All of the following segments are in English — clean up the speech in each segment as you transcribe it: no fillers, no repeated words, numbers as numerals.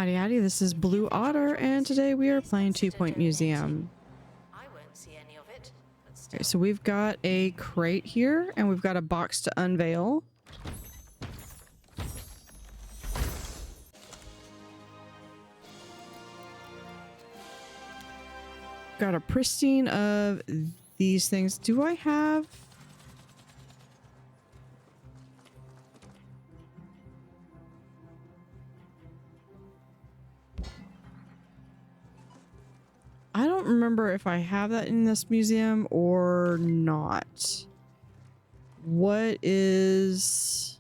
Howdy howdy, this is Blue Otter, and today we are playing 2 Point Museum. I won't see any of it, but still. Okay, so we've got a crate here, and we've got a box to unveil. Got a pristine of these things. Do I have... I don't remember if I have that in this museum or not. What is...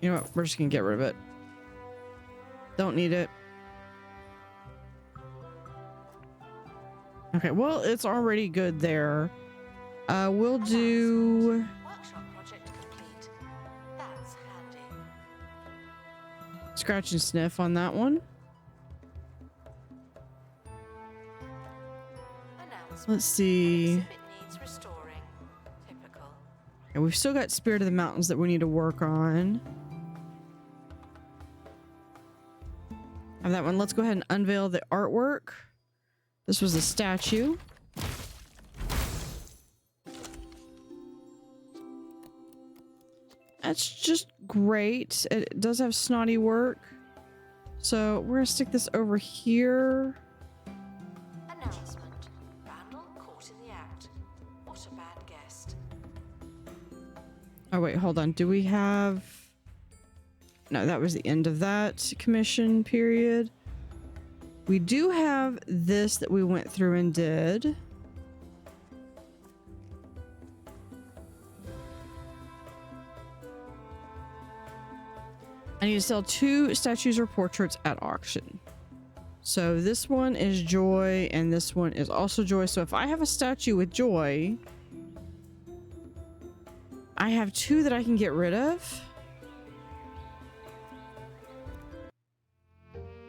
You know what? We're just gonna get rid of it. Don't need it. Okay, well, it's already good there. We'll do... Workshop project complete. That's handy. Scratch and sniff on that one. Announcement. Let's see. Exhibit needs restoring. Typical. Okay, we've still got Spirit of the Mountains that we need to work on. Have that one. Let's go ahead and unveil the artwork. This was a statue. That's just great. It does have snotty work. So we're gonna stick this over here. Announcement. Randall caught in the act. What a bad guest. Oh wait, hold on. Do we have... No, that was the end of that commission period. We do have this that we went through and did. I need to sell 2 statues or portraits at auction. So this one is Joy and this one is also Joy. So if I have a statue with Joy, I have 2 that I can get rid of.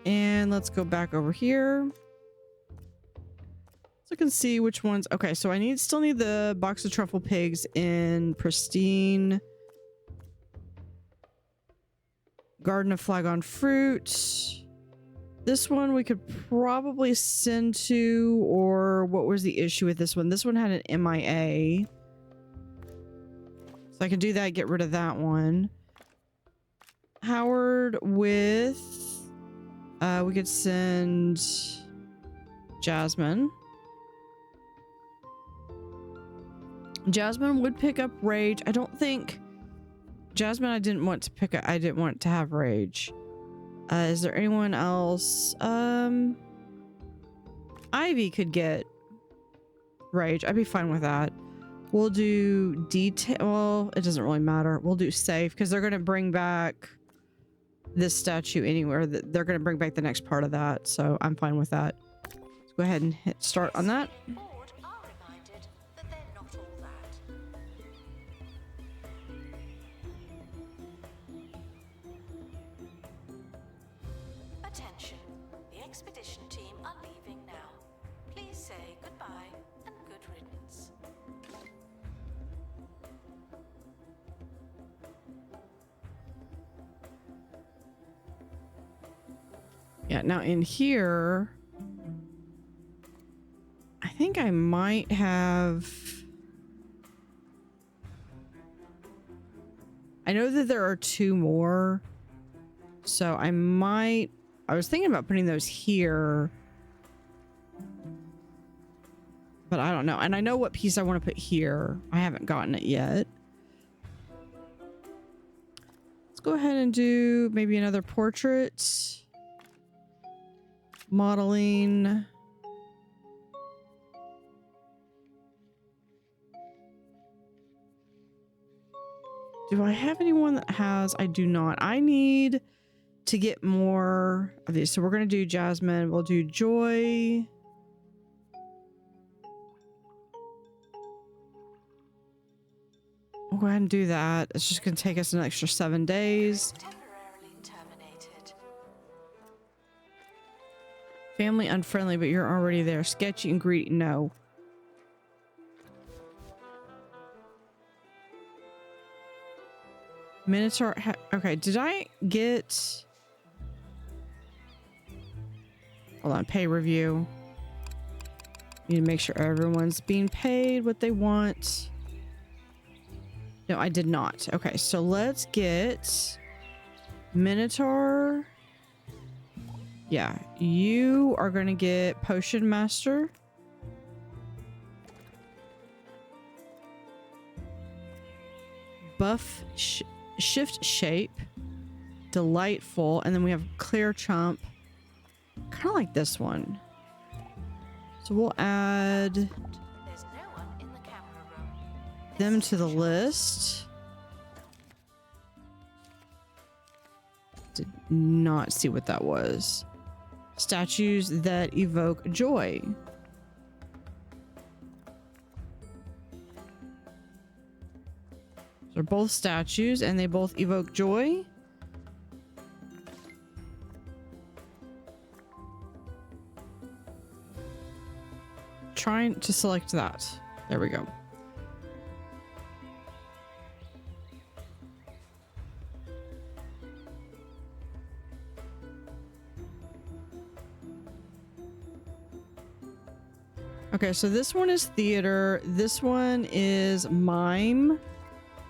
And let's go back over here. So I can see which ones. Okay, so I still need the box of truffle pigs in pristine. Garden of Flagon Fruit. This one we could probably send to, or what was the issue with this one? This one had an MIA. So I can do that, get rid of that one. Howard with... we could send Jasmine. Jasmine would pick up Rage. I don't think... Jasmine, I didn't want to pick up... I didn't want to have Rage. Is there anyone else? Ivy could get Rage. I'd be fine with that. We'll do detail... Well, it doesn't really matter. We'll do safe, because they're going to bring back this statue anywhere. They're going to bring back the next part of that, so I'm fine with that. Let's go ahead and hit start on that. Board are reminded that they're not all that. Attention. The expedition team are leaving now. Please say goodbye and good riddance. Yeah, now in here, I think I might have... I know that there are 2 more, so I might... I was thinking about putting those here, but I don't know. And I know what piece I want to put here. I haven't gotten it yet. Let's go ahead and do maybe another portrait. Modeling. Do I have anyone that has? I do not. I need to get more of these. So we're going to do Jasmine. We'll do Joy. We'll go ahead and do that. It's just going to take us an extra 7 days. Temporarily terminated. Family unfriendly, but you're already there. Sketchy and greedy. No. Minotaur. Okay, did I get... Hold on, pay review. Need to make sure everyone's being paid what they want. No, I did not. Okay, so let's get Minotaur. Yeah, you are going to get Potion Master. Buff Shift Shape. Delightful. And then we have Clear Chump. Kind of like this one. So we'll add There's no one in the camera room. them to the list. Did not see what that was. Statues that evoke joy. They're both statues and they both evoke joy. Trying to select that. There we go. Okay, so this one is theater, this one is mime,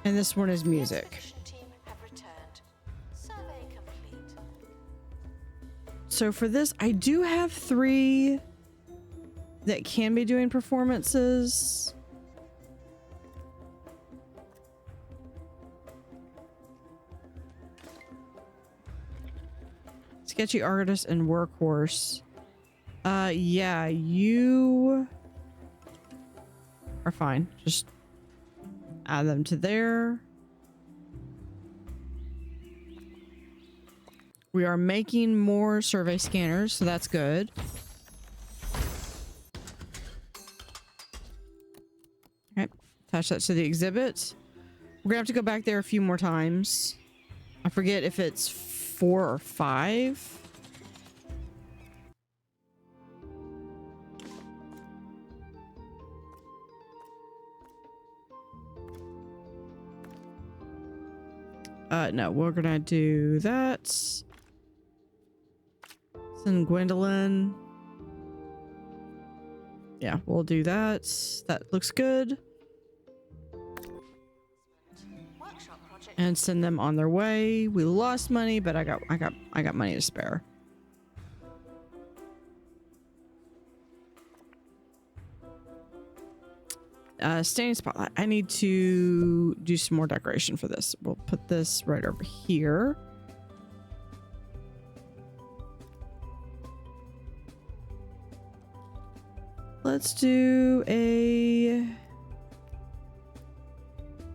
and this one is music. The expedition team have returned. Survey complete. So for this, I do have 3 that can be doing performances. Sketchy artist and workhorse. Yeah, you are fine. Just add them to there. We are making more survey scanners, so that's good. Okay, attach that to the exhibit. We're gonna have to go back there a few more times. I forget if it's 4 or 5. No, we're gonna do that. Send Gwendolyn. Yeah, we'll do that. That looks good. Workshop project. And send them on their way. We lost money, but I got money to spare. Standing spotlight. I need to do some more decoration for this. We'll put this right over here. Let's do a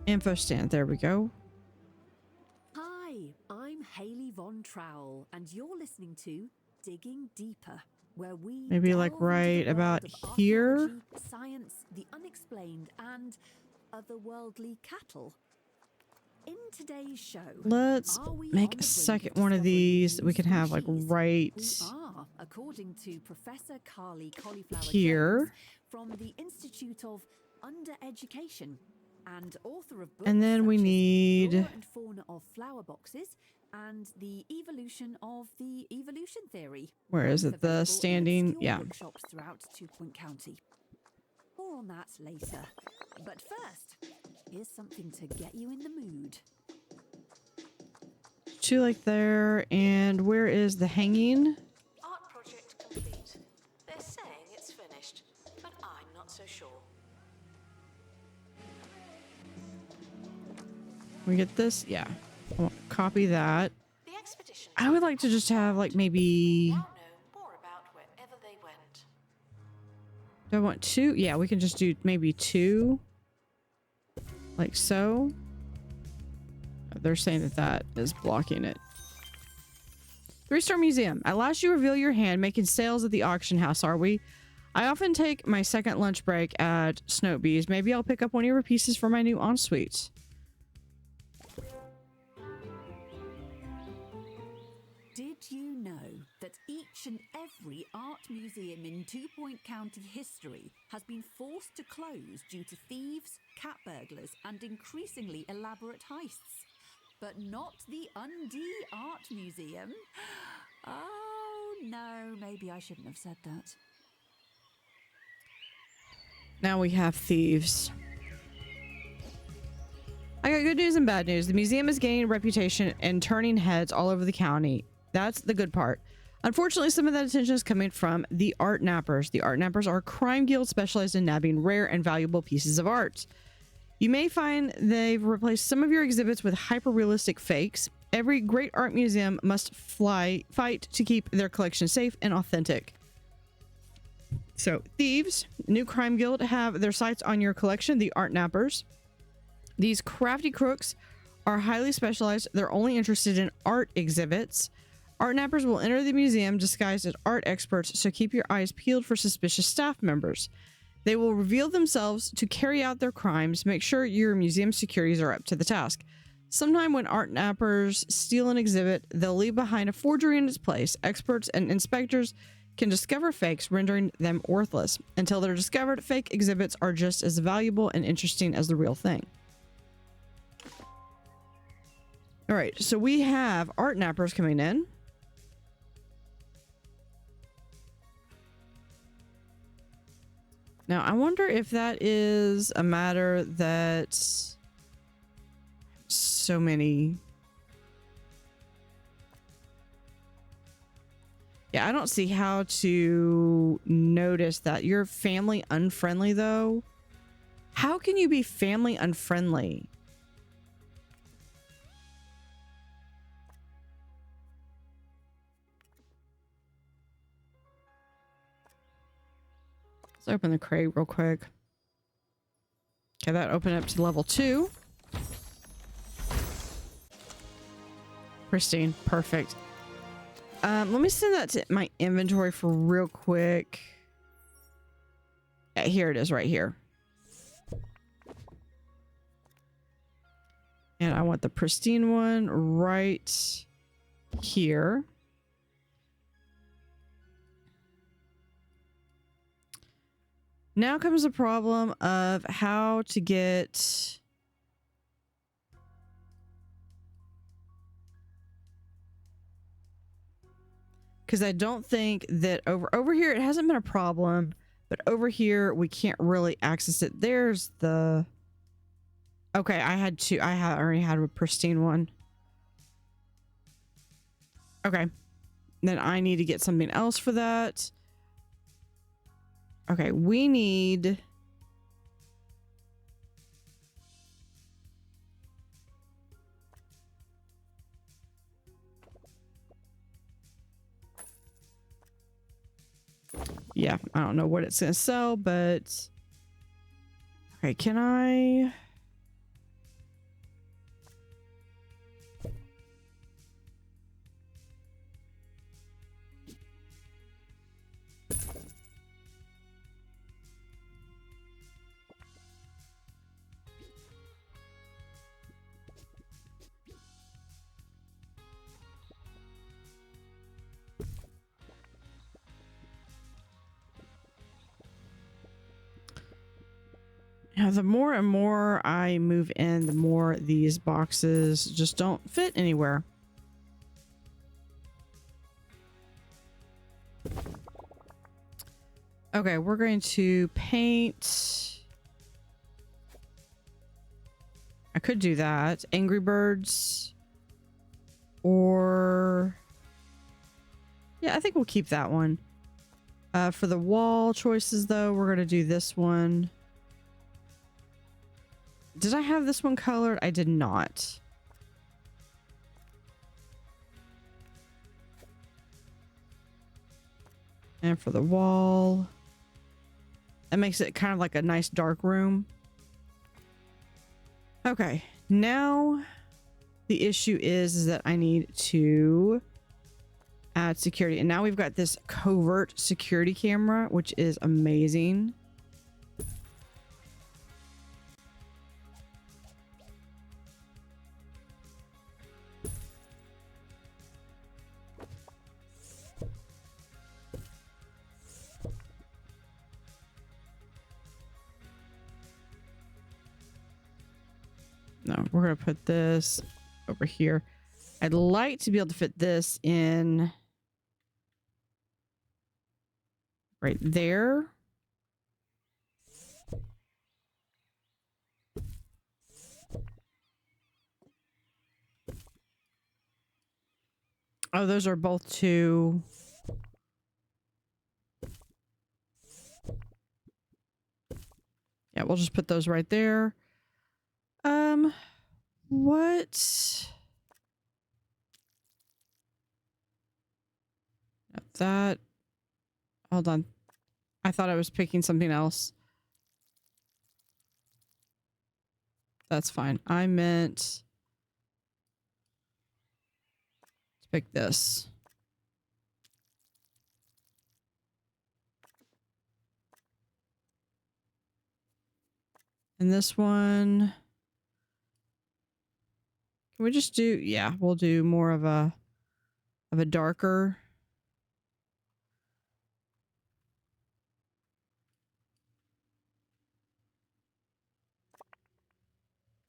info stand. There we go. Hi, I'm Haley Von Trowell, and you're listening to Digging Deeper, where we Maybe like delve into right the about world of here. archaeology, science, the unexplained, and otherworldly cattle. In today's show, Let's are we make on a the second brink of one of discovering these that new we can have like species? right We are, according to Professor Carly Cauliflower here. Jones from the Institute of Undereducation and author of books And then we such as need- Flora and Fauna of Flower Boxes and the Evolution of the Evolution Theory. Where is both it? The available in standing, obscure yeah. bookshops throughout 2 Point County. More on that later. But first, here's something to get you in the mood. 2 like there. And where is the hanging? Art project complete. They're saying it's finished, but I'm not so sure. We get this? Yeah. I want to copy that. The expedition I would like to just have like maybe... now know more about wherever they went. Do I want 2? Yeah, we can just do maybe 2. Like so. They're saying that that is blocking it. 3-star museum. At last you reveal your hand making sales at the auction house, are we? I often take my second lunch break at Snope's. Maybe I'll pick up one of your pieces for my new ensuite. Did you know that each and every art museum in 2 Point County history has been forced to close due to thieves, cat burglars, and increasingly elaborate heists? but not the Undee Art Museum. Oh, no, maybe I shouldn't have said that. Now we have thieves. I got good news and bad news. The museum is gaining a reputation and turning heads all over the county. That's the good part. Unfortunately, some of that attention is coming from the art nappers. The art nappers are a crime guild specialized in nabbing rare and valuable pieces of art. You may find they've replaced some of your exhibits with hyper-realistic fakes. Every great art museum must fight to keep their collection safe and authentic. So, thieves, new crime guild, have their sights on your collection, the art nappers. These crafty crooks are highly specialized. They're only interested in art exhibits. Art nappers will enter the museum disguised as art experts, so keep your eyes peeled for suspicious staff members. They will reveal themselves to carry out their crimes. Make sure your museum securities are up to the task. Sometime when art nappers steal an exhibit, they'll leave behind a forgery in its place. Experts and inspectors can discover fakes, rendering them worthless. Until they're discovered, fake exhibits are just as valuable and interesting as the real thing. All right, so we have art nappers coming in. Now, I wonder if that is a matter that so many... Yeah, I don't see how to notice that. You're family unfriendly, though. How can you be family unfriendly? Let's open the crate real quick. Okay, that opened up to level 2. Pristine. Perfect. Let me send that to my inventory for real quick. Yeah, here it is right here. And I want the pristine one right here. Now comes the problem of how to get... Because I don't think that over here, it hasn't been a problem, but over here, we can't really access it. There's the... Okay, I had two. I already had a pristine one. Okay. Then I need to get something else for that. Okay, we need... Yeah, I don't know what it's going to sell, but... Okay, can I... Now, the more and more I move in, the more these boxes just don't fit anywhere. Okay, we're going to paint. I could do that. Angry Birds. Or... Yeah, I think we'll keep that one. For the wall choices, though, we're going to do this one. Did I have this one colored? I did not. And for the wall, that makes it kind of like a nice dark room. Okay, now the issue is that I need to add security. And now we've got this covert security camera, which is amazing. No, we're going to put this over over here. I'd like to be able to fit this in right there. Oh, those are both two. Yeah, we'll just put those right there. What? That. Hold on. I thought I was picking something else. That's fine. I meant to pick this. And this one. Can we just do, yeah, we'll do more of a darker.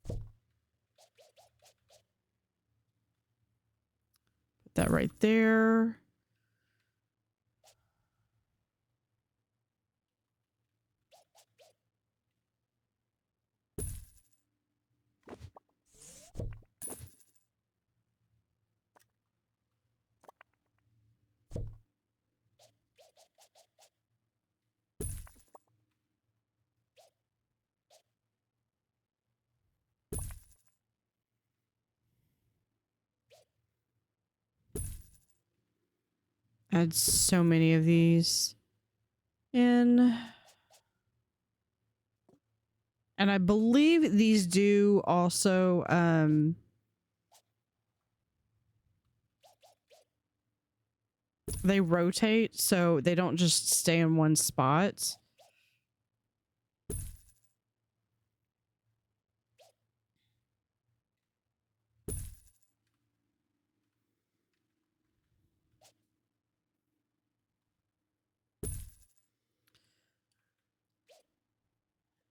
Put that right there. Add so many of these in. And I believe these do also they rotate, so they don't just stay in one spot.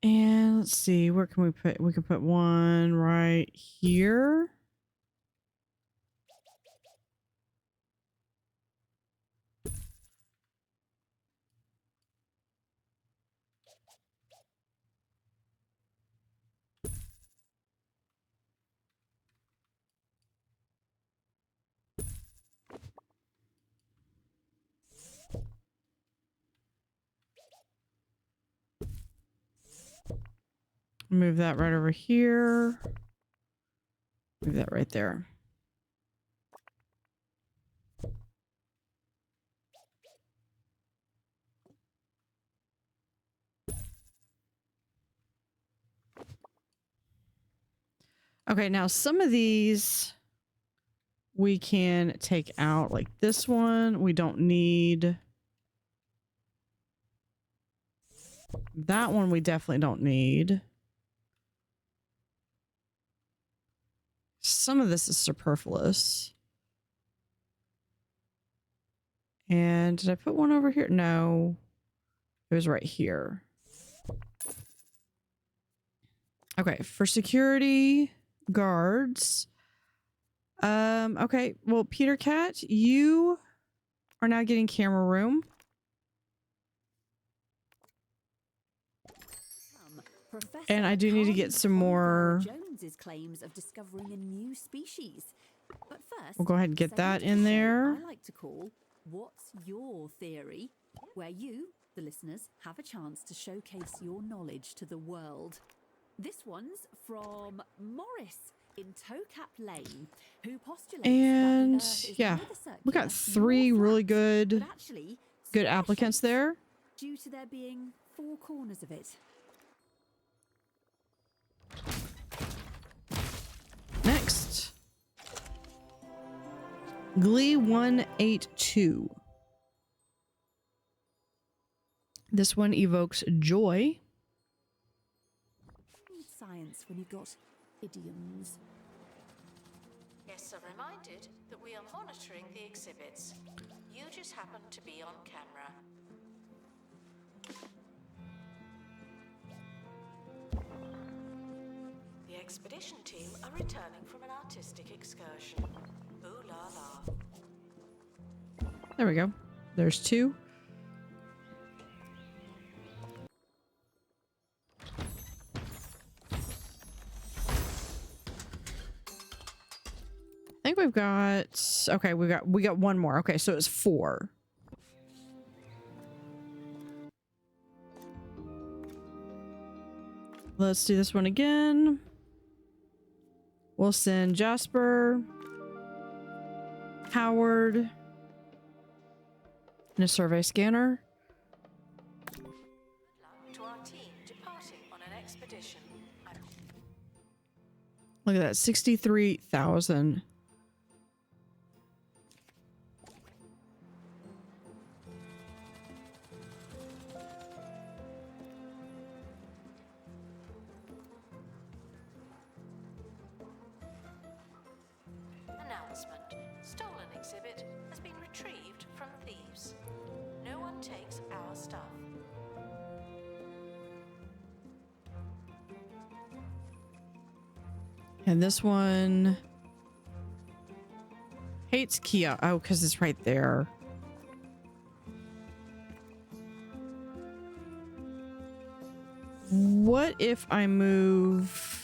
And let's see, where can we put? We can put one right here. Move that right over here. Move that right there. Okay, now some of these we can take out, like this one. We don't need. That one we definitely don't need. Some of this is superfluous. And did I put one over here? No. It was right here. Okay, for security guards. Okay, well, Peter Cat, you are now getting camera room. And I do need to get some more. Jones's claims of discovering a new species. But first, We'll go ahead and get that in there. I like to call What's Your Theory, where you, the listeners, have a chance to showcase your knowledge to the world. This one's from Morris in Towcap Lane, who postulates And that the Earth is yeah, neither circular we got nor 3 really flat, good but actually applicants square-shaped, there. due to there being 4 corners of it. Next. Glee 182. This one evokes joy. Need science when you've got idioms. Yes, I'm reminded that we are monitoring the exhibits. You just happen to be on camera. The expedition team are returning from an artistic excursion. Ooh la la. There we go. There's 2. I think we've got, okay, we got 1 more. Okay, so it's 4. Let's do this one again. We'll send Jasper, Howard, and a survey scanner. Good luck to our team departing on an expedition. Look at that, 63,000. Announcement. Stolen exhibit has been retrieved from thieves. No one takes our stuff. And this one hates Kia. Oh, because it's right there. What if I move...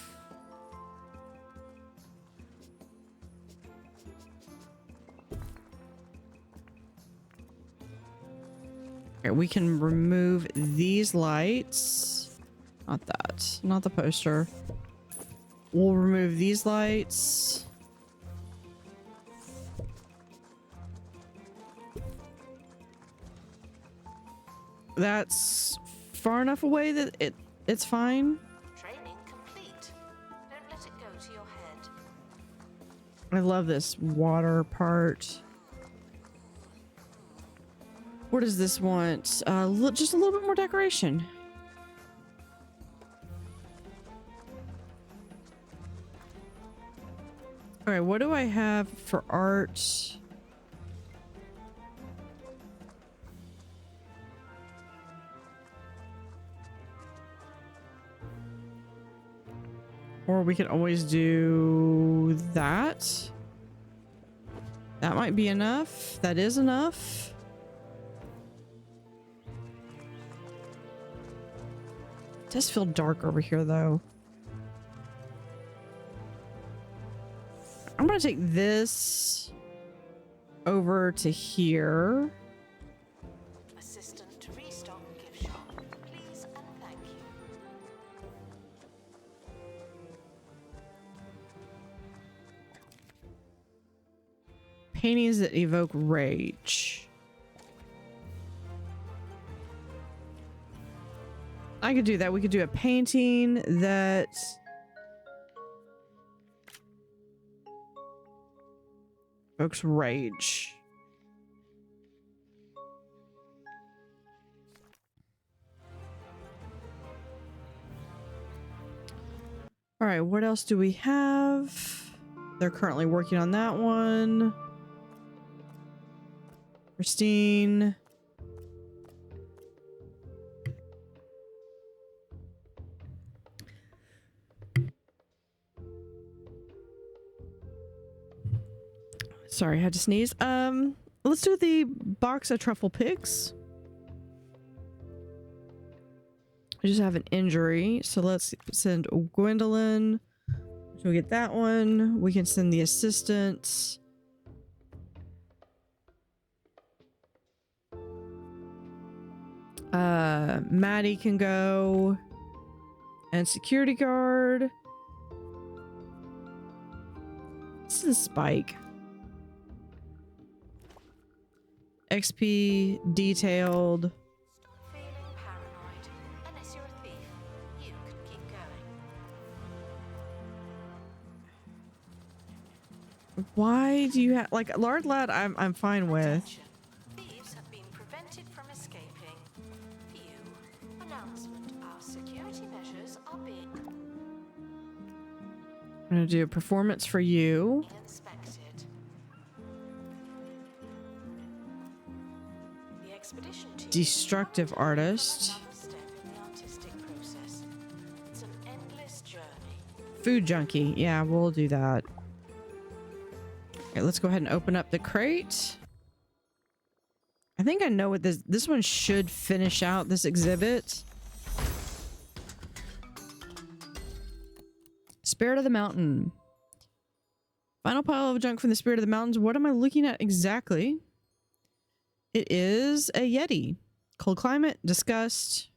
Okay, we can remove these lights. Not that. Not the poster. We'll remove these lights. That's far enough away that it's fine. Training complete. Don't let it go to your head. I love this water part. What does this want? Just a little bit more decoration. All right, what do I have for art? Or we can always do that. That might be enough. That is enough. It does feel dark over here, though. I'm gonna take this over to here. Assistant to restock gift shop. Please and thank you. Paintings that evoke rage. I could do that. We could do a painting that evokes rage. All right, what else do we have? They're currently working on that one. Christine. Sorry, I had to sneeze. Let's do the box of truffle pigs. I just have an injury, so let's send Gwendolyn. So we get that one. We can send the assistant. Maddie can go. And security guard. This is Spike. XP detailed. Stop feeling paranoid. Unless you're a thief, you can keep going. Why do you have like Lard Lad? I'm fine with. Attention. Thieves have been prevented from escaping. Phew. Announcement. Our security measures are being I'm gonna do a performance for you. inspected. The expedition team Destructive artist. another step in the artistic process. It's an endless journey. food junkie. Yeah, we'll do that. Okay, let's go ahead and open up the crate. I think I know what this one should finish out this exhibit. Spirit of the Mountain. Final pile of junk from the Spirit of the Mountains. What am I looking at exactly? It is a Yeti. Cold climate, disgust.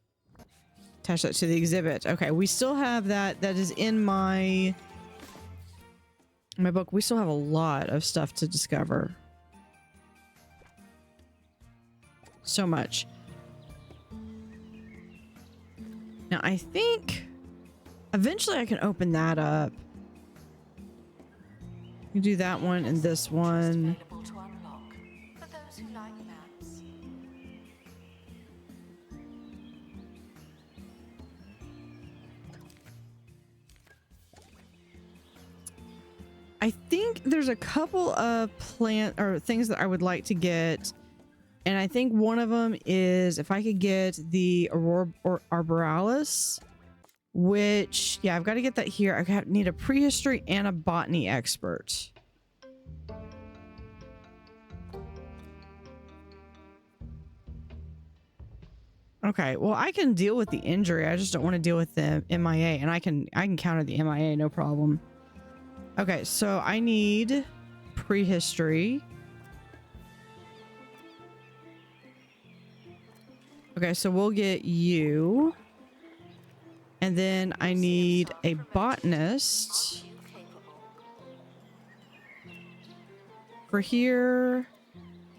Attach that to the exhibit. Okay, we still have that. That is in my book. We still have a lot of stuff to discover. So much. Now, I think eventually I can open that up. You do that one and this one. Available to unlock for those who like maps. I think there's a couple of plant or things that I would like to get. And I think one of them is if I could get the Aurora Arborealis, which, yeah, I've got to get that here. I need a prehistory and a botany expert. Okay, well, I can deal with the injury. I just don't want to deal with the MIA, and I can counter the MIA, no problem. Okay, so I need prehistory. Okay, so we'll get you. And then I need a botanist. For here.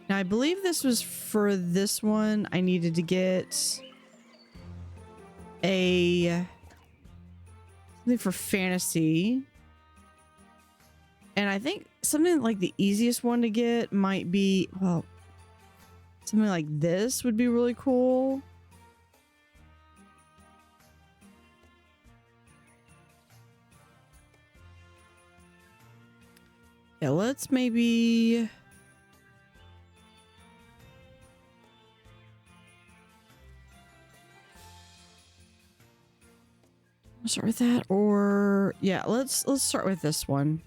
Now, I believe this was for this one. I needed to get something for fantasy. And I think something like the easiest one to get might be, well, something like this would be really cool. Yeah, let's maybe... start with that, or yeah, let's start with this one.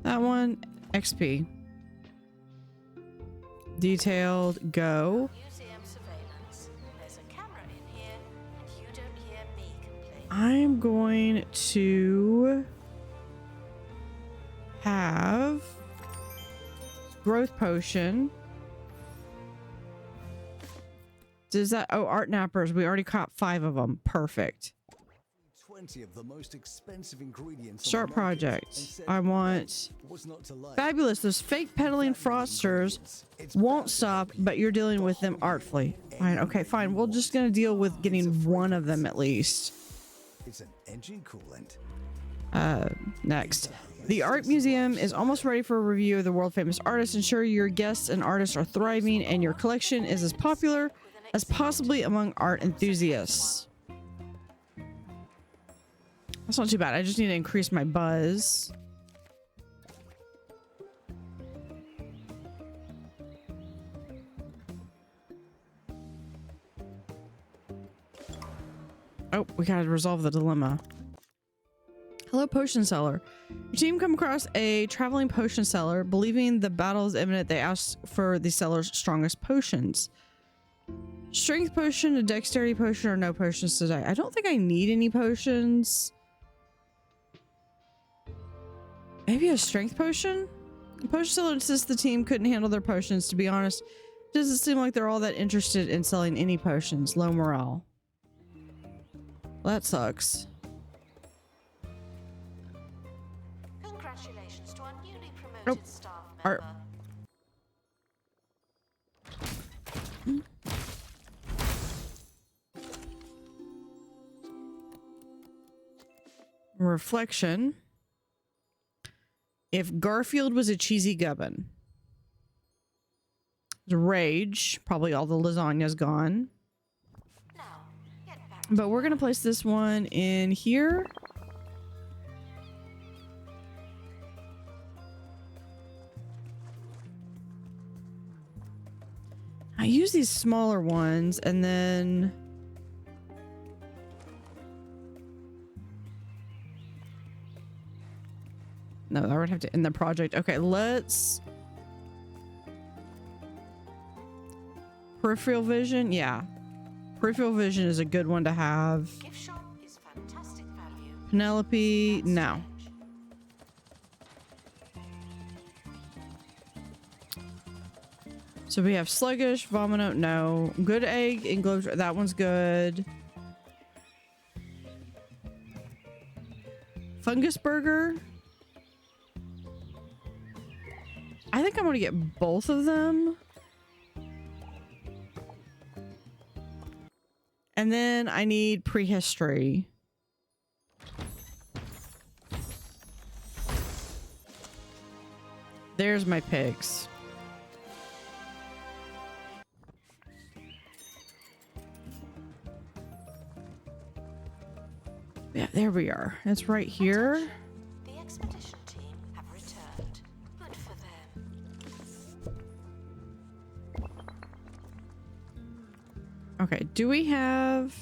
That one, XP. Detailed, go. Museum surveillance. There's a camera in here, and you don't hear me complain. I'm going to have growth potion. Does that, oh, art nappers, we already caught 5 of them. Perfect. 20 of the most expensive ingredients. Start project. I want fabulous. Those fake peddling fraudsters won't stop, but you're dealing with them artfully. Fine. Okay, fine. We're just gonna deal with getting one of them at least. It's an engine coolant. Next. The art museum is almost ready for a review of the world famous artists. Ensure your guests and artists are thriving and your collection is as popular as possibly among art enthusiasts. That's not too bad. I just need to increase my buzz. Oh, we gotta resolve the dilemma. Hello, potion seller. Your team come across a traveling potion seller. Believing the battle is imminent, they ask for the seller's strongest potions. Strength potion, a dexterity potion, or no potions today. I don't think I need any potions. Maybe a strength potion? The potion seller insists the team couldn't handle their potions. To be honest, it doesn't seem like they're all that interested in selling any potions. Low morale. Well, that sucks. Congratulations to our newly promoted staff Art. member. Reflection. If Garfield was a cheesy gubbin. Rage. Probably all the lasagna's gone. Now, get back. But we're going to place this one in here. use these smaller ones and then... No, I would have to end the project. Okay, let's... Peripheral vision? Yeah. Peripheral vision is a good one to have. Gift shop is fantastic value. Penelope, no. So we have sluggish, vomino, no. Good egg and glow, that one's good. Fungus burger. I think I'm gonna get both of them. And then I need prehistory. There's my pigs. Yeah, there we are. It's right here. The expedition team have returned. Good for them. Okay, do we have...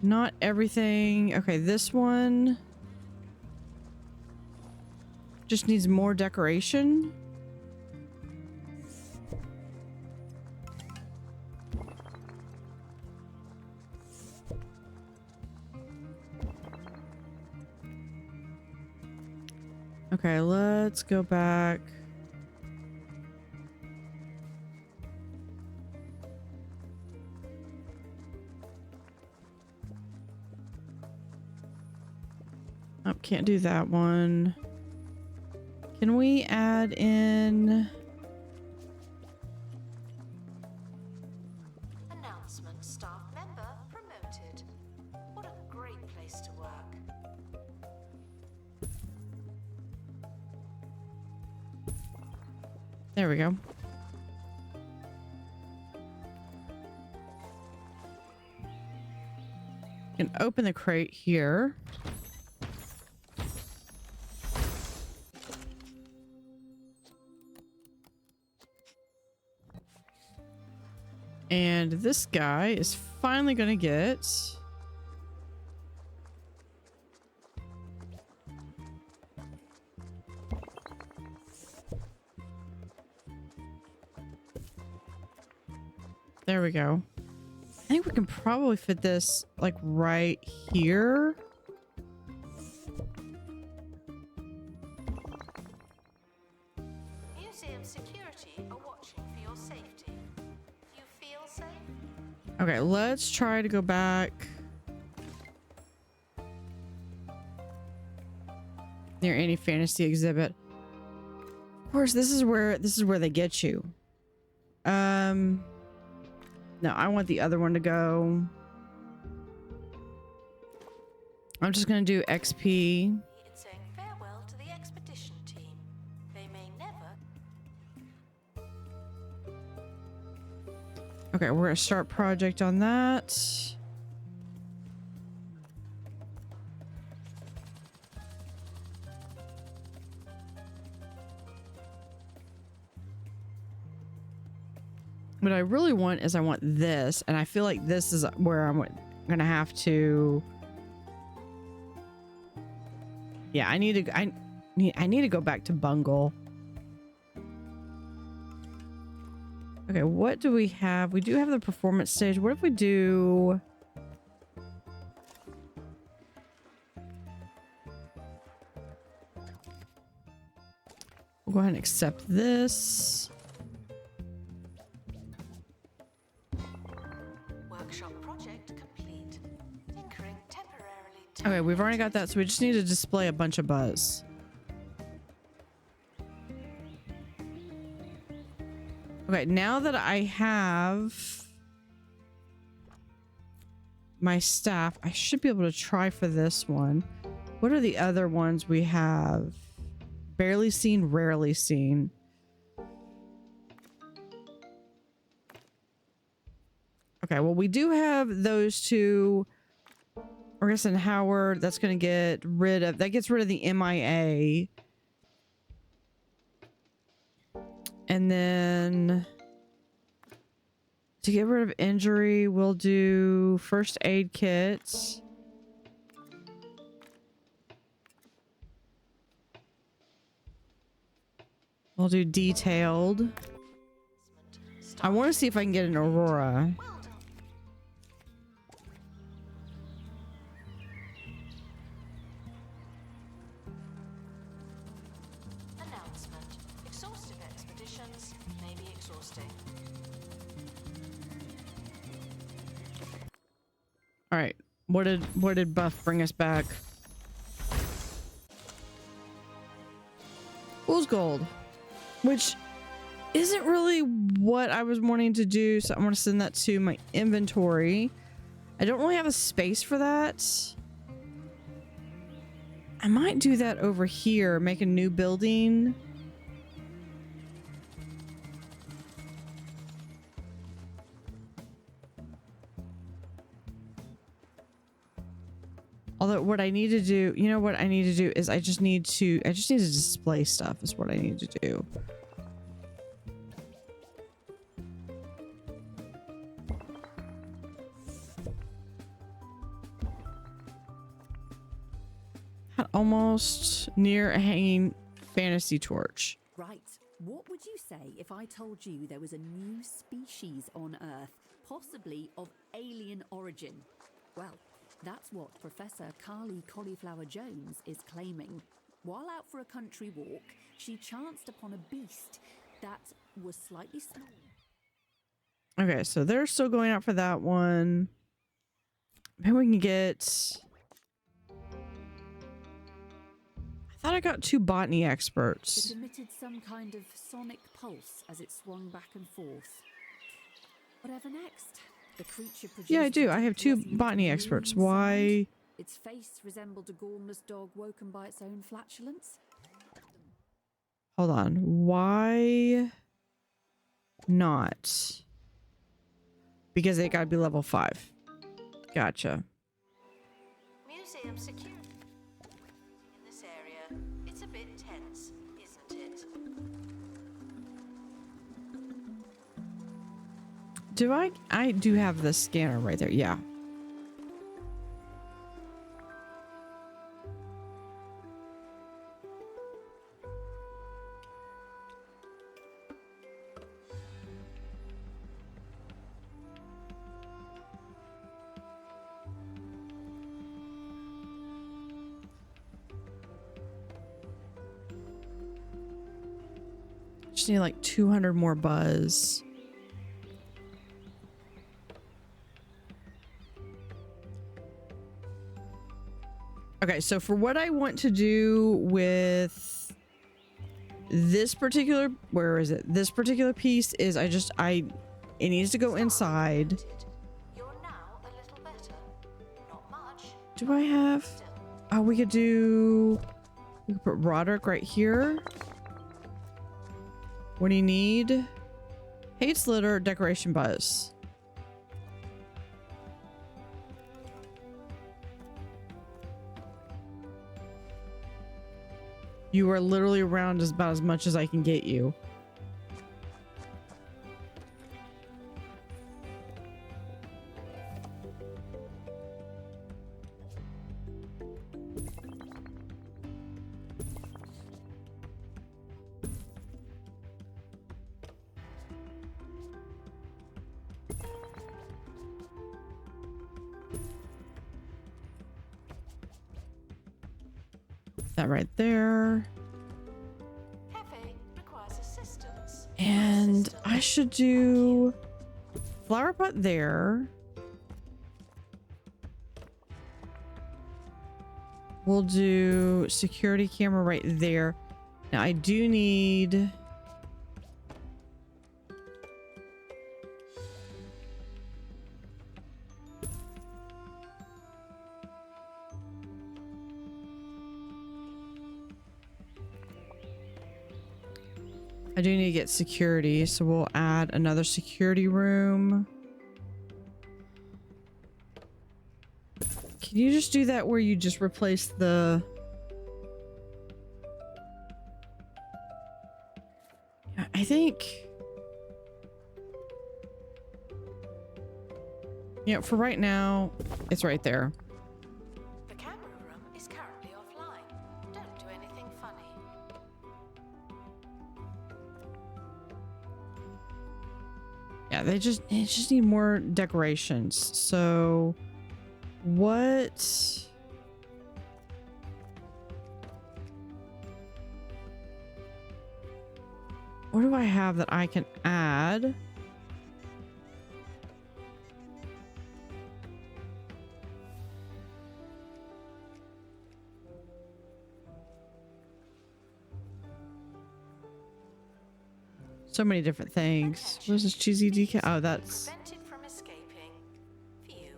Not everything. Okay, this one just needs more decoration. Okay, let's go back. Oh, can't do that one. Can we add in... Announcement: staff member promoted. What a great place to work. There we go. Can open the crate here. And this guy is finally gonna get... There we go. I think we can probably fit this like right here. Museum security are watching for your safety. You feel safe? Okay, let's try to go back near any fantasy exhibit. Of course, this is where they get you. No, I want the other one to go. I'm just gonna do XP. It's saying farewell to the expedition team. They may never. Okay, we're gonna start project on that. What I really want is I want this, and I feel like this is where I'm gonna have to. Yeah, I need to go back to Bungle. Okay, what do we have? We do have the performance stage. What if we do... We'll go ahead and accept this. Workshop project complete. Tinkering temporarily. Okay, we've already got that, so we just need to display a bunch of buzz. Okay, now that I have my staff, I should be able to try for this one. What are the other ones we have? Barely seen, rarely seen. Okay, well, we do have those two. Orgus and Howard, that's going to get rid of... That gets rid of the MIA. And then... To get rid of injury, we'll do first aid kits. We'll do detailed. I want to see if I can get an Aurora. Announcement. Exhaustive expeditions may be exhausting. All right. What did Buff bring us back? Fool's Gold, which isn't really what I was wanting to do, so I'm going to send that to my inventory. I don't really have a space for that. I might do that over here, make a new building. Although what I need to do, you know what I need to do is I just need to display stuff is what I need to do. Almost near a hanging fantasy torch. Right. What would you say if I told you there was a new species on Earth, possibly of alien origin? Well, that's what Professor Carly Cauliflower Jones is claiming. While out for a country walk, she chanced upon a beast that was slightly small. Okay, so they're still going out for that one. Maybe we can get... I thought I got 2 botany experts. It emitted some kind of sonic pulse as it swung back and forth. Whatever next? The creature produced Yeah, I do. I have 2 resonant botany booming experts. sound. Why? Its face resembled a gormless dog woken by its own flatulence. Hold on. Why not? Because it gotta be level 5. Gotcha. Museum security. In this area, it's a bit tense, isn't it? Do I do have the scanner right there. Yeah. Just need like 200 more buzz. Okay, so for what I want to do with this particular, where is it? This particular piece is it needs to go inside. You're now a little better. Not much. Do I have, oh, we could put Roderick right here. What do you need? Hates litter, decoration buzz. You are literally around about as much as I can get you. That right there. Hefe requires assistance. And I should do flower pot there. We'll do security camera right there. Now I do need... I do need to get security, so we'll add another security room. Can you just do that where you just replace the... I think... You know, for right now, it's right there. The camera room is currently offline. Don't do anything funny. Yeah, they just need more decorations. So what do I have that I can add? So many different things. What is this cheesy decal? Oh, that's Prevented from escaping. View.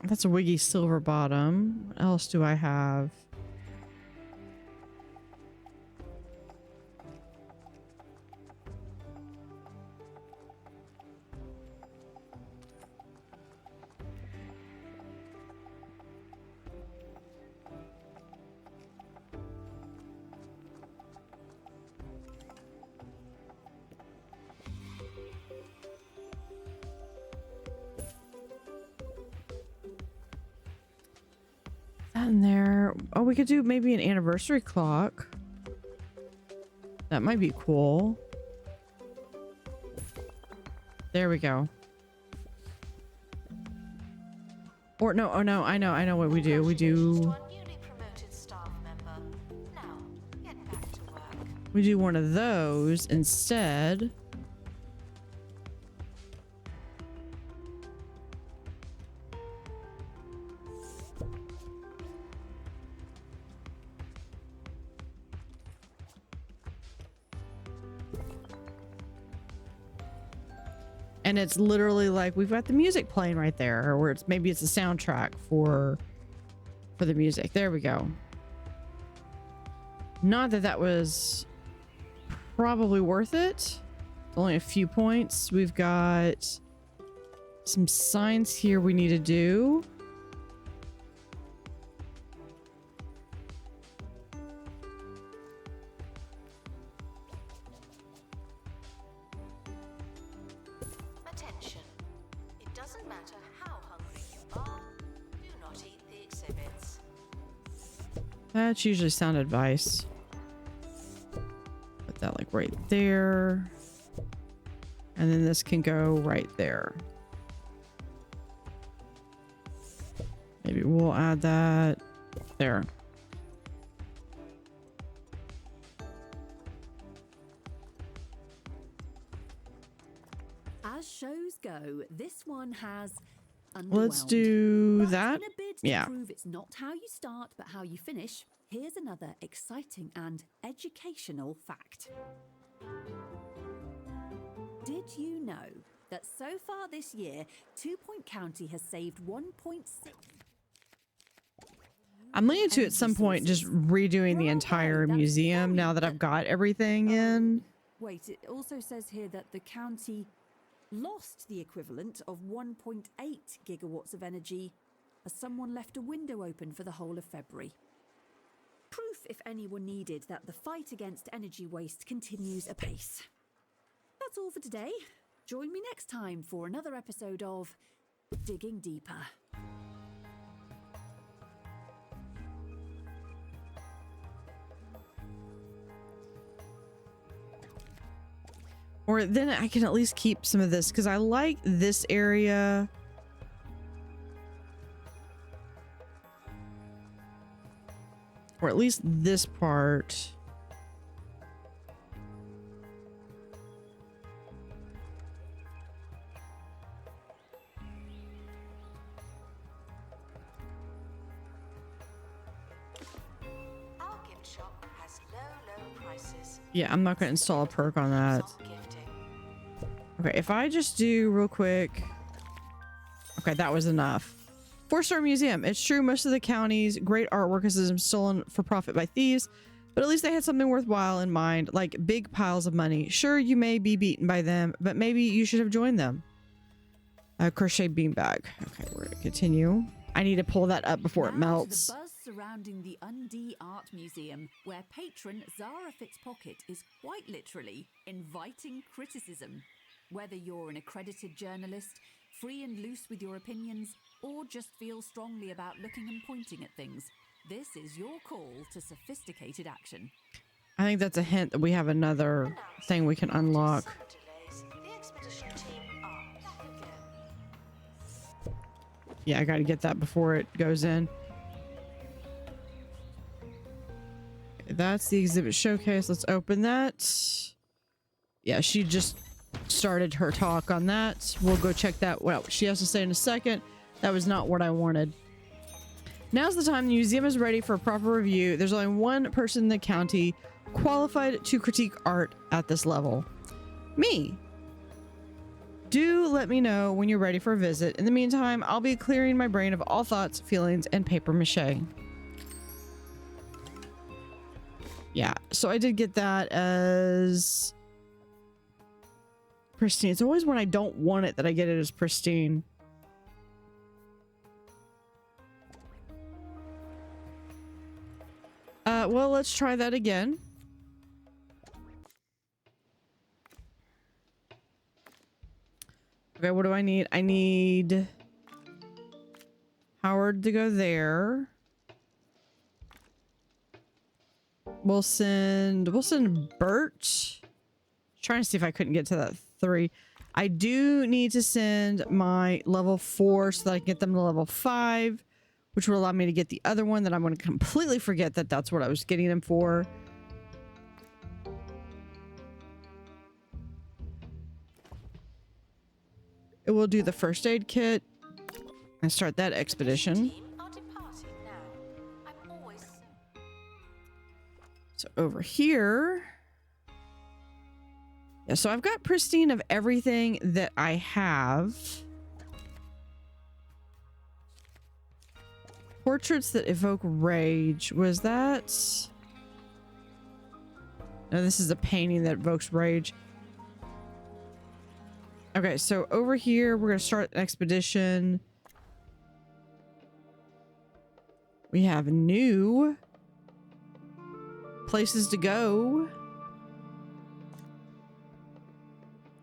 that's a wiggy silver bottom. What else do I have? In there. Oh, we could do maybe an anniversary clock. That might be cool. There we go. Or no, oh no, I know what we do. We do To our newly promoted staff member. Now, get back to work. we do one of those instead. And it's literally like we've got the music playing right there, or it's maybe it's a soundtrack for the music. There we go. Not that that was probably worth it. Only a few points. We've got some signs here we need to do. Attention. It doesn't matter how hungry you are. Do not eat the exhibits. That's usually sound advice. Put that like right there. And then this can go right there. Maybe we'll add that there. As shows go, this one has Let's underwhelmed. do But that. in a bid to Yeah. prove it's not how you start, but how you finish, here's another exciting and educational fact. Did you know that so far this year, 2 Point County has saved 1.6? I'm leaning to at some point just redoing the entire museum now that I've got everything in. Wait, it also says here that the county lost the equivalent of 1.8 gigawatts of energy as someone left a window open for the whole of February. Proof, if any were needed, that the fight against energy waste continues apace. That's all for today. Join me next time for another episode of Digging Deeper. Or then I can at least keep some of this because I like this area. Or at least this part. Our gift shop has low prices. Yeah, I'm not going to install a perk on that. On gifting. Okay, if I just do real quick. Okay, that was enough. 4-star museum. It's true most of the county's great artwork is stolen for profit by thieves, but at least they had something worthwhile in mind, like big piles of money. Sure, you may be beaten by them, but maybe you should have joined them. Crochet beanbag. Okay, we're gonna continue. I need to pull that up before it Now melts. to the buzz surrounding the Undee Art Museum, where patron Zara Fitzpocket is quite literally inviting criticism. Whether you're an accredited journalist, free and loose with your opinions, or just feel strongly about looking and pointing at things, this is your call to sophisticated action. I think that's a hint that we have another thing we can unlock. The expedition team are back again. Yeah, I gotta get that before it goes in. That's the exhibit showcase. Let's open that. Yeah, she just started her talk on that. We'll go check that. What she has to say in a second. That was not what I wanted. Now's the time the museum is ready for a proper review. There's only one person in the county qualified to critique art at this level. Me. Do let me know when you're ready for a visit. In the meantime, I'll be clearing my brain of all thoughts, feelings, and paper mache. Yeah, so I did get that as pristine. It's always when I don't want it that I get it as pristine. Well, let's try that again. Okay, what do I need? I need Howard to go there. We'll send Bert. Trying to see if I couldn't get to that 3. I do need to send my level 4 so that I can get them to level 5, which will allow me to get the other one that I'm going to completely forget that that's what I was getting them for. It will do the first aid kit and start that expedition. So over here. Yeah, so I've got pristine of everything that I have. Portraits that evoke rage. Was that? No, this is a painting that evokes rage. Okay, so over here, we're going to start an expedition. We have new places to go.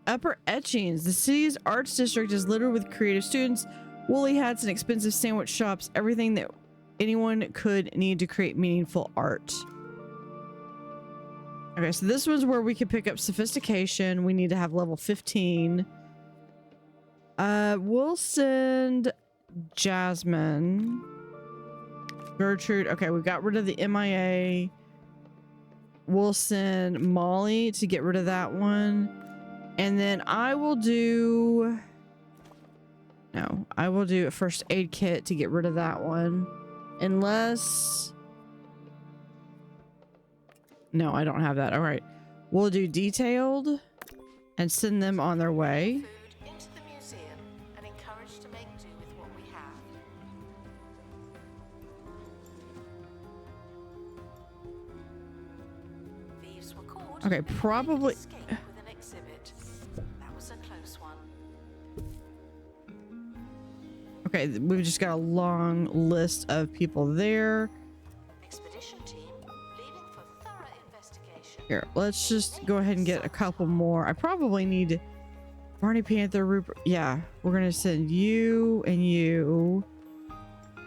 Upper Etchings. The city's arts district is littered with creative students, woolly hats, and expensive sandwich shops. Everything that anyone could need to create meaningful art. Okay, so this one's where we could pick up sophistication. We need to have level 15. We'll send Jasmine. Gertrude. Okay, we got rid of the MIA. We'll send Molly to get rid of that one. And then I will do... No, I will do a first aid kit to get rid of that one. Unless... No, I don't have that. All right. We'll do detailed and send them on their way. Food into the museum and encouraged to make do with what we have. Thieves were caught. Okay, probably... Escape with an exhibit. That was a close one. Okay, we've just got a long list of people there. Expedition team leaving for thorough investigation. Here, let's just go ahead and get a couple more. I probably need Barney Panther, Rupert. Yeah, we're gonna send you and you.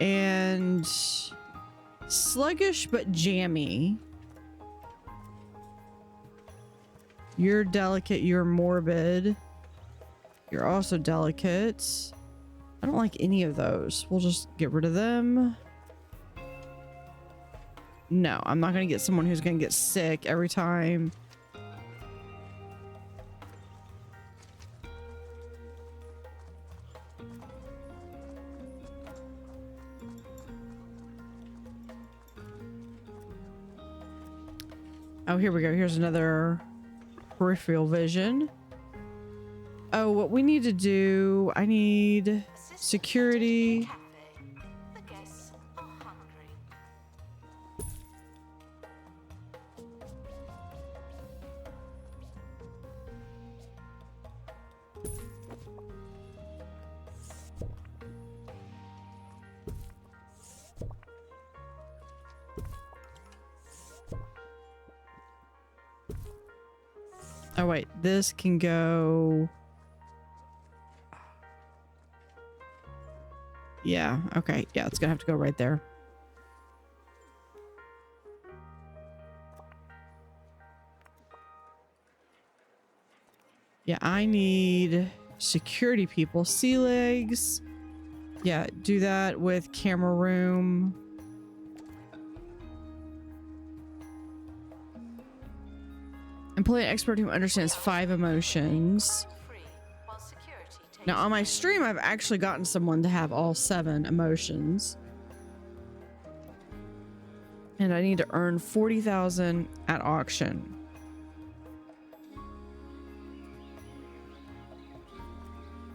And sluggish but jammy. You're delicate, you're morbid. You're also delicate. I don't like any of those. We'll just get rid of them. No, I'm not going to get someone who's going to get sick every time. Oh, here we go. Here's another peripheral vision. Oh, what we need to do, I need security. Cafe. The guests are hungry. Oh wait, this can go Yeah, okay. Yeah, it's gonna have to go right there. Yeah, I need security people. Sea legs. Yeah, do that with camera room. Employ an expert who understands 5 emotions. Now, on my stream, I've actually gotten someone to have all 7 emotions. And I need to earn 40,000 at auction.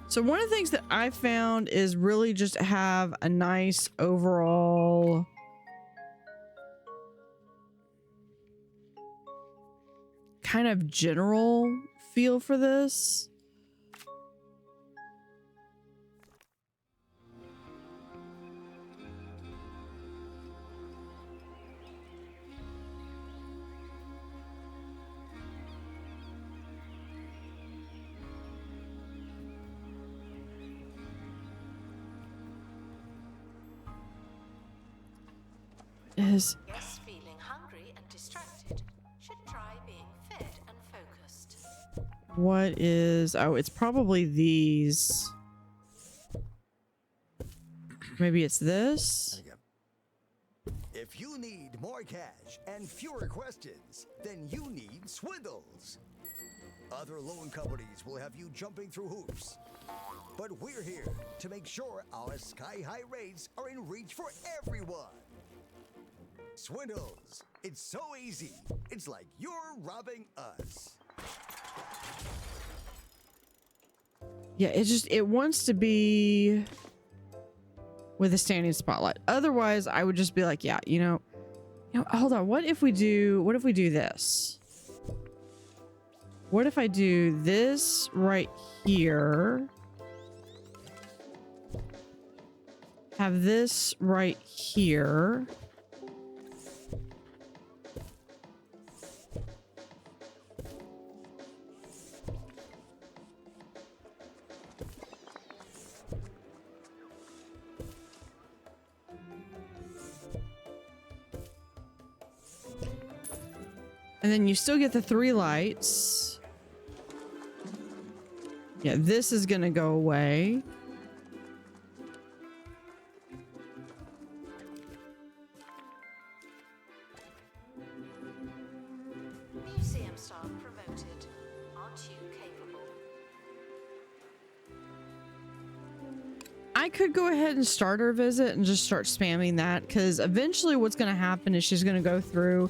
So one of the things that I found is really just have a nice overall kind of general feel for this. Is Yes, feeling hungry and distracted should try being fed and focused. what is, oh, it's probably these. Maybe it's this. If you need more cash and fewer questions, then you need Swindles. Other loan companies will have you jumping through hoops. But we're here to make sure our sky-high rates are in reach for everyone. Swindles. It's so easy. It's like you're robbing us. Yeah, it wants to be with a standing spotlight. Otherwise, I would just be like, yeah, you know, hold on. What if we do this? What if I do this right here? Have this right here. And then you still get the 3 lights. Yeah, this is gonna go away. Museum staff promoted. Aren't you capable? I could go ahead and start her visit and just start spamming that, because eventually what's gonna happen is she's gonna go through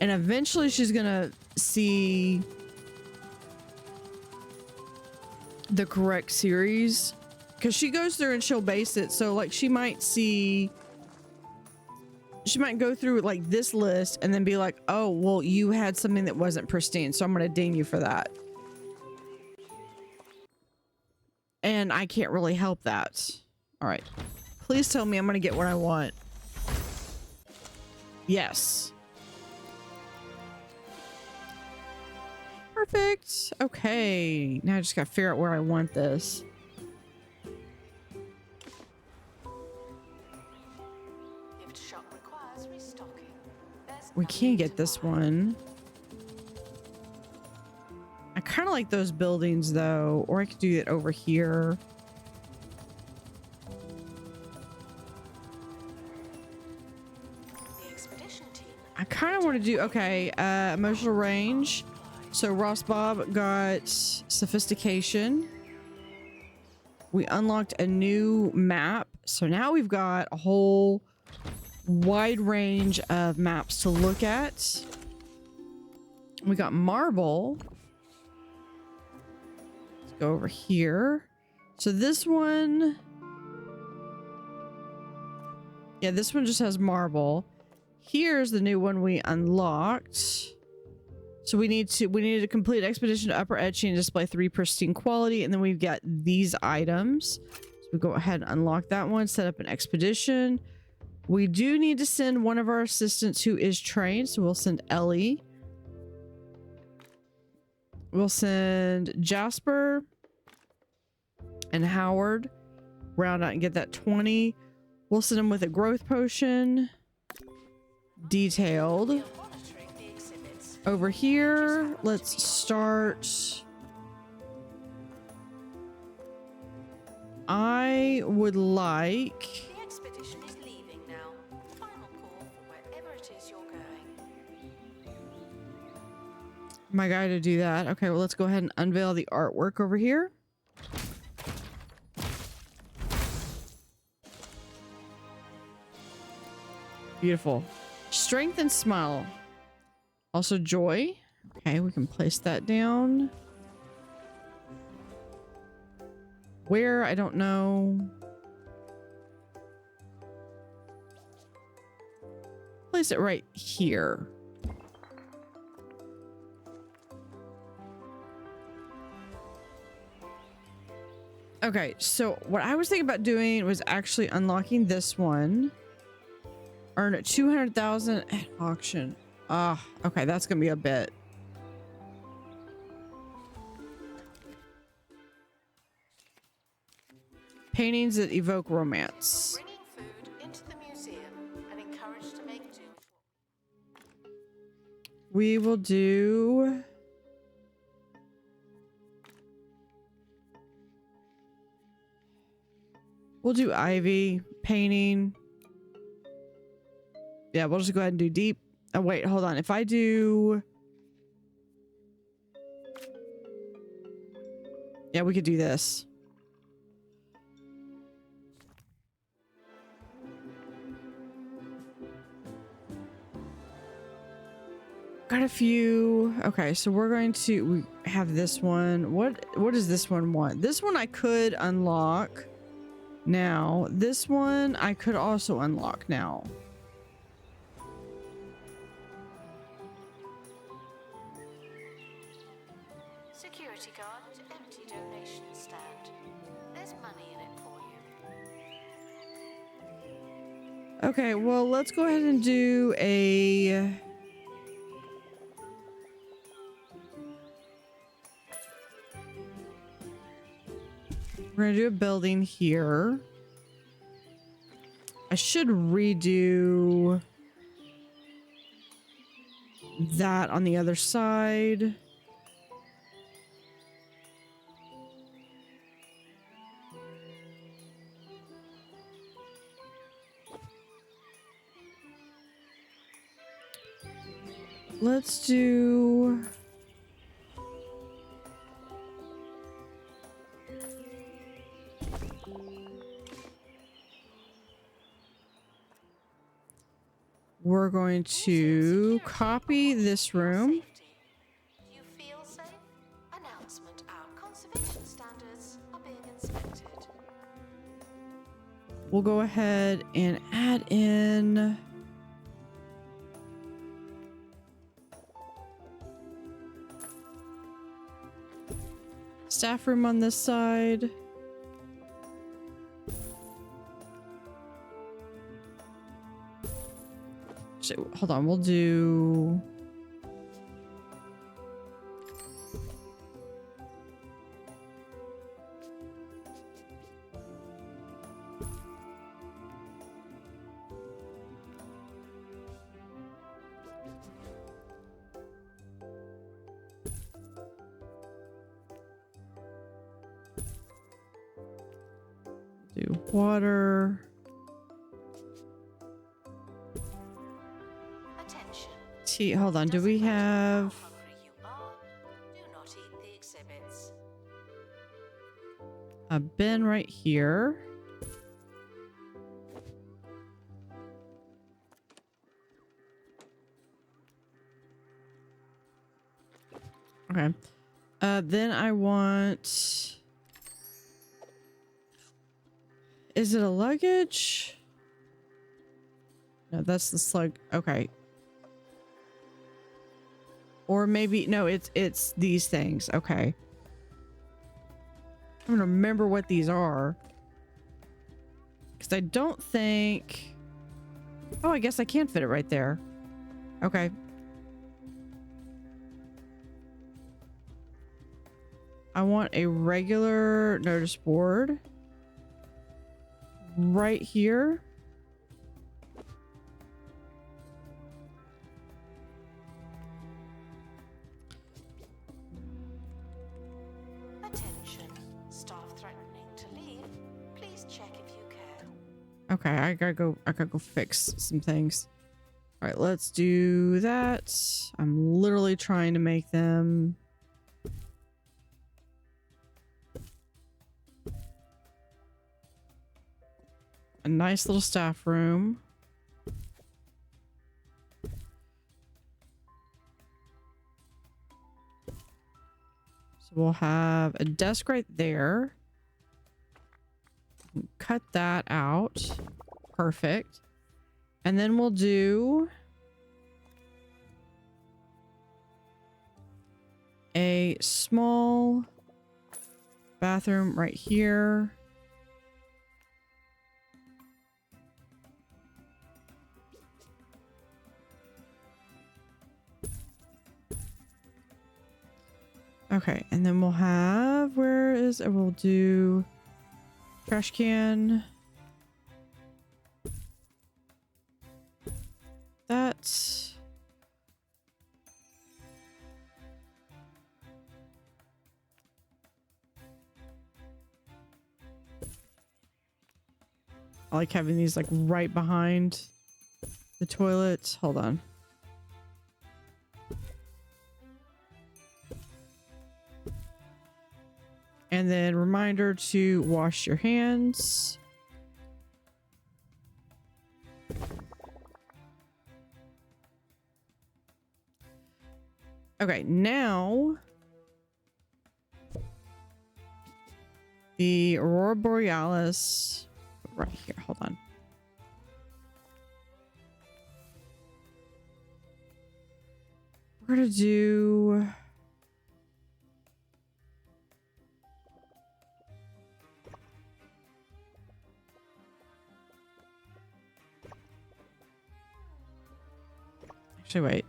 and eventually she's gonna see the correct series, because she goes through and she'll base it. So like she might go through like this list and then be like, oh, well, you had something that wasn't pristine, so I'm gonna ding you for that. And I can't really help that. All right, please tell me I'm gonna get what I want. Yes. Perfect. Okay, now I just gotta figure out where I want this. Gift shop requires restocking. There's We nothing can't get to this worry. one. I kind of like those buildings though, or I could do it over here. The expedition team. I kind of want to do, okay, emotional range. So Ross Bob got sophistication. We unlocked a new map. So now we've got a whole wide range of maps to look at. We got marble. Let's go over here. So this one, yeah, this one just has marble. Here's the new one we unlocked. So we needed to complete expedition to upper etching and display 3 pristine quality, and then we've got these items. So we go ahead and unlock that one, set up an expedition. We do need to send one of our assistants who is trained, so we'll send Ellie. We'll send Jasper and Howard. round out and get that 20. We'll send them with a growth potion. Detailed. We're monitoring the exhibits. Over here, let's start. I would like. The expedition is leaving now. Final call for wherever it is you're going. My guy to do that. Okay, well, let's go ahead and unveil the artwork over here. Beautiful. Strength and smile. Also joy. Okay, we can place that down. Where? I don't know. Place it right here. Okay, so what I was thinking about doing was actually unlocking this one. Earn at 200,000 at auction. Ah, okay, that's gonna be a bit. Paintings that evoke romance. Bringing food into the museum and encouraged to make do. We will do. We'll do ivy painting. Yeah, we'll just go ahead and do deep. Oh, wait, hold on. If I do. Yeah, we could do this. Got a few. Okay, so we're going to we have this one. What does this one want? This one I could unlock now. This one I could also unlock now. Security guard at empty donation stand. There's money in it for you. Okay, well, let's go ahead and do a. We're gonna do a building here. I should redo that on the other side. Let's do. We're going to copy this room. Safety. Do you feel safe? Announcement out. Conservation standards are being inspected. We'll go ahead and add in. Staff room on this side. So, hold on, we'll do. Do water. Attention. Tea. Hold on. Do we have? How hungry you are, do not eat the exhibits. A bin right here. Okay. Then I want. Is it a luggage? No, that's the slug. Okay. Or maybe no, it's these things. Okay. I'm gonna remember what these are. Because I don't think. Oh, I guess I can fit it right there. Okay. I want a regular notice board. right here. Attention. Staff threatening to leave. Please check if you can. Okay, I gotta go fix some things. All right, let's do that. I'm literally trying to make them a nice little staff room. So we'll have a desk right there. Cut that out. Perfect. And then we'll do a small bathroom right here. Okay, and then we'll have, where is it? We'll do trash can. That. I like having these like right behind the toilet. Hold on. And then reminder to wash your hands. Okay, now the Aurora Borealis right here. Hold on. We're gonna do actually wait.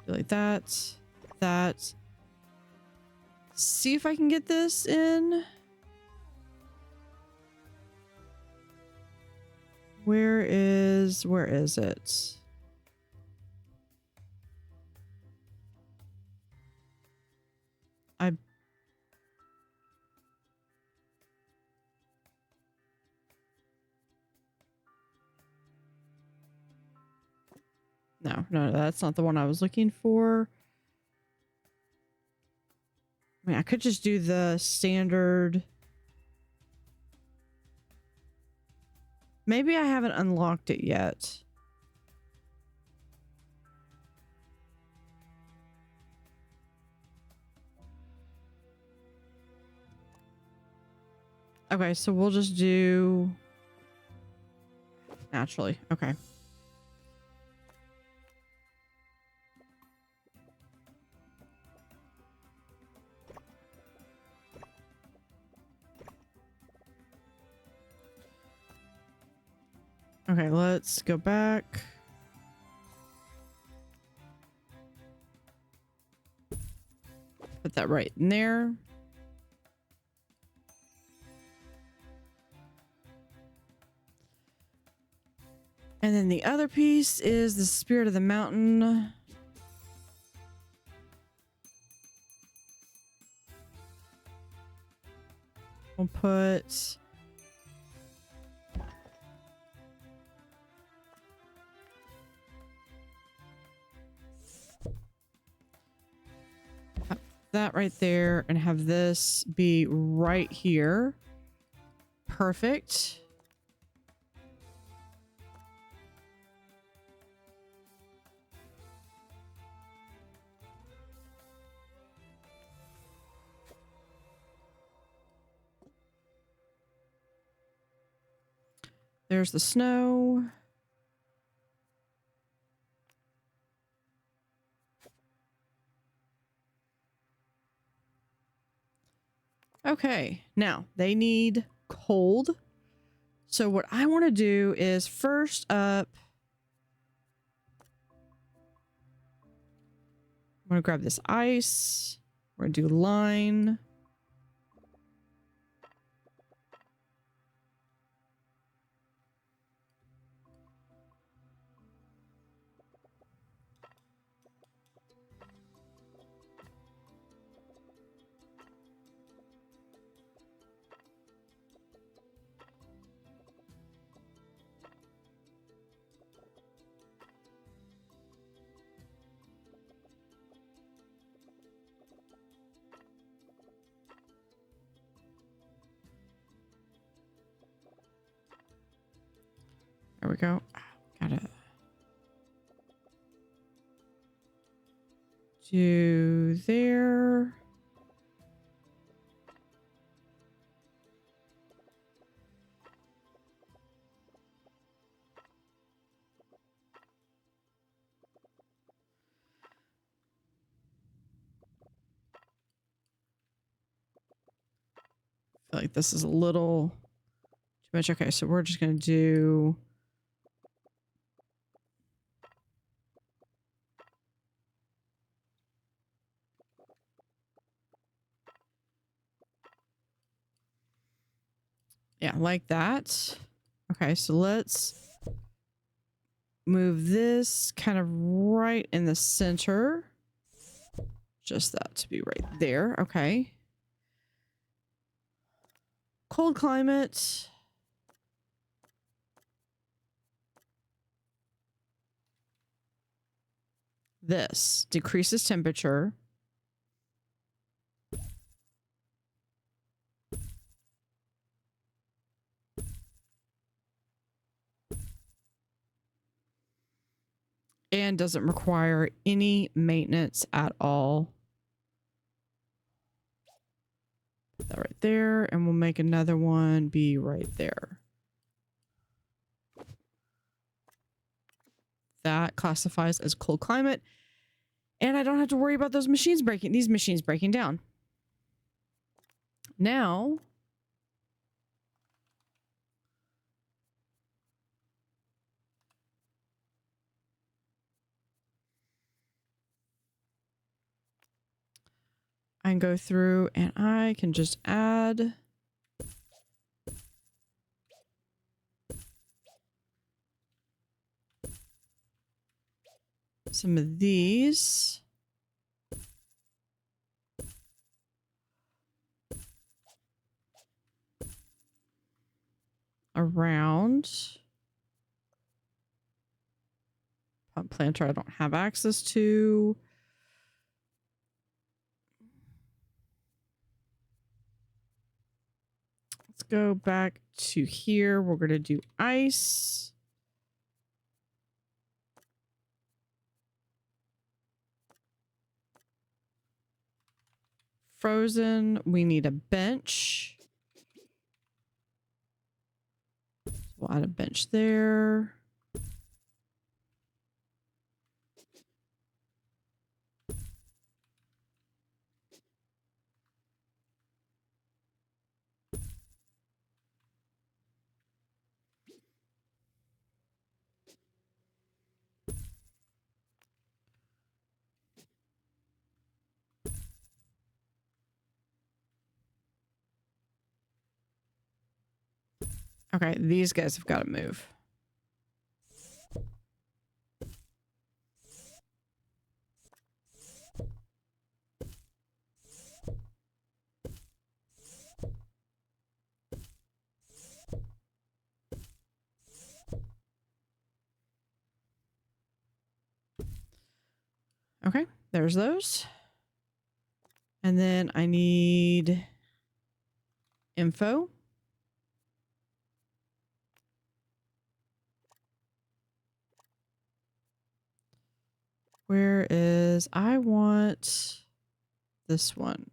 Like that. See if I can get this in. Where is it? No, that's not the one I was looking for. I mean, I could just do the standard. Maybe I haven't unlocked it yet. Okay, so we'll just do naturally. Okay. Okay, let's go back. Put that right in there. And then the other piece is the Spirit of the Mountain. We'll put that right there and have this be right here. Perfect. There's the snow. Okay, now they need cold. So what I want to do is first up, I'm I'm gonna grab this ice. We're gonna do line. There we go. Gotta do there. I feel like this is a little too much. Okay, so we're just gonna do yeah, like that. Okay, so let's move this kind of right in the center. Just that to be right there. Okay. Cold climate. This decreases temperature. And doesn't require any maintenance at all. Put that right there, and we'll make another one be right there. That classifies as cold climate. And I don't have to worry about these machines breaking down. Now, I can go through and I can just add some of these. Around. Pump planter I don't have access to. Let's go back to here. We're going to do ice. Frozen. We need a bench. We'll add a bench there. Okay, these guys have got to move. Okay, there's those. And then I need info. Where is, I want this one.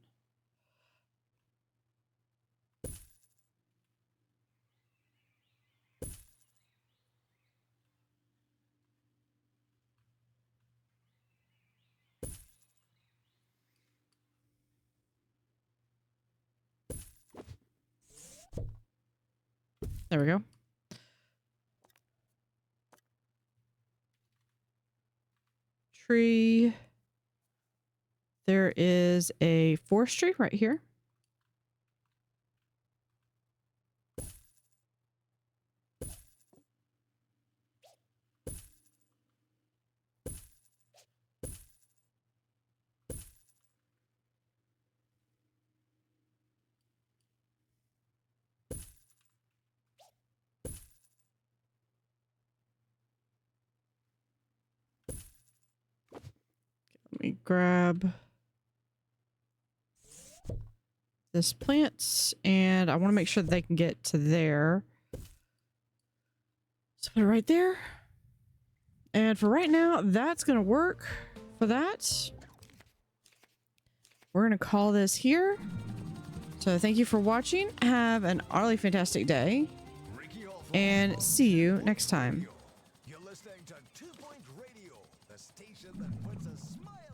There we go. Tree. there is a forestry right here. Let me grab this plants, and I want to make sure that they can get to there. So put it right there. And for right now, that's going to work for that. We're going to call this here. So thank you for watching. Have an utterly fantastic day. And see you next time. You're listening to 2 Point Radio, the station that puts a smile